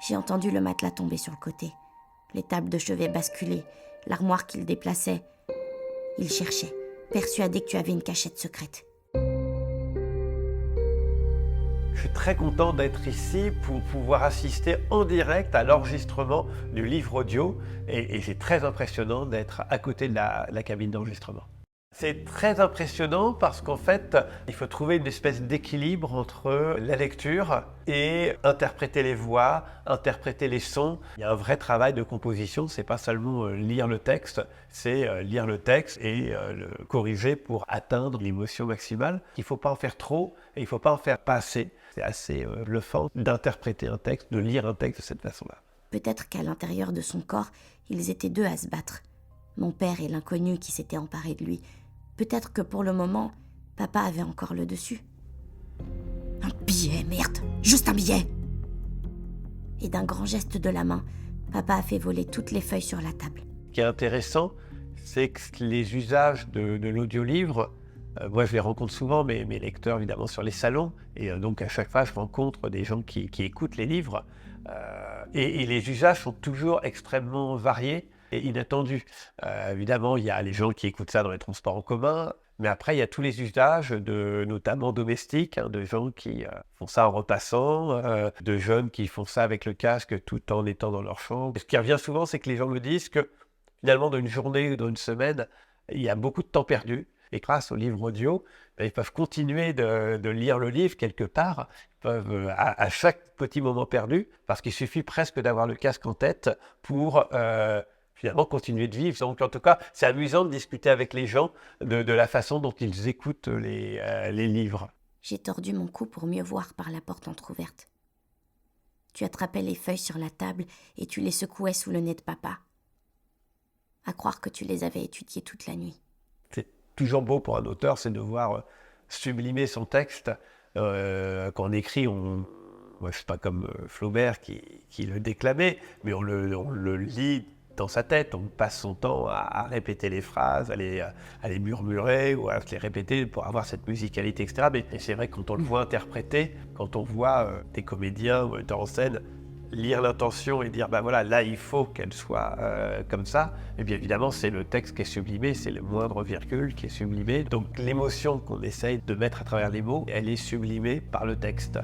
J'ai entendu le matelas tomber sur le côté, les tables de chevet basculer, l'armoire qu'il déplaçait. Il cherchait, persuadé que tu avais une cachette secrète. Je suis très content d'être ici pour pouvoir assister en direct à l'enregistrement du livre audio et c'est très impressionnant d'être à côté de la cabine d'enregistrement. C'est très impressionnant parce qu'en fait, il faut trouver une espèce d'équilibre entre la lecture et interpréter les voix, interpréter les sons. Il y a un vrai travail de composition, c'est pas seulement lire le texte, c'est lire le texte et le corriger pour atteindre l'émotion maximale. Il ne faut pas en faire trop et il ne faut pas en faire pas assez. C'est assez bluffant d'interpréter un texte, de lire un texte de cette façon-là. Peut-être qu'à l'intérieur de son corps, ils étaient deux à se battre. Mon père et l'inconnu qui s'était emparé de lui. Peut-être que pour le moment, papa avait encore le dessus. Un billet, merde, juste un billet. Et d'un grand geste de la main, papa a fait voler toutes les feuilles sur la table. Ce qui est intéressant, c'est que les usages de l'audiolivre, moi je les rencontre souvent, mes lecteurs évidemment sur les salons, et donc à chaque fois je rencontre des gens qui écoutent les livres, et les usages sont toujours extrêmement variés et inattendus. Évidemment, il y a les gens qui écoutent ça dans les transports en commun, mais après il y a tous les usages, notamment domestiques, de gens qui font ça en repassant, de jeunes qui font ça avec le casque tout en étant dans leur chambre. Et ce qui revient souvent, c'est que les gens me disent que finalement, dans une journée ou dans une semaine, il y a beaucoup de temps perdu. Et grâce au livre audio, ils peuvent continuer de lire le livre quelque part. Ils peuvent, à chaque petit moment perdu, parce qu'il suffit presque d'avoir le casque en tête pour finalement continuer de vivre. Donc en tout cas, c'est amusant de discuter avec les gens de la façon dont ils écoutent les livres. J'ai tordu mon cou pour mieux voir par la porte entr'ouverte. Tu attrapais les feuilles sur la table et tu les secouais sous le nez de papa. À croire que tu les avais étudiées toute la nuit. C'est toujours beau pour un auteur, c'est de voir sublimer son texte. Quand on écrit, moi, je suis pas comme Flaubert qui le déclamait, mais on le lit dans sa tête, on passe son temps à répéter les phrases, à les murmurer ou à les répéter pour avoir cette musicalité, etc. Mais c'est vrai que quand on le voit interpréter, quand on voit des comédiens ou metteurs en scène lire l'intention et dire, ben voilà, là il faut qu'elle soit comme ça, et bien évidemment c'est le texte qui est sublimé, c'est le moindre virgule qui est sublimé. Donc l'émotion qu'on essaye de mettre à travers les mots, elle est sublimée par le texte.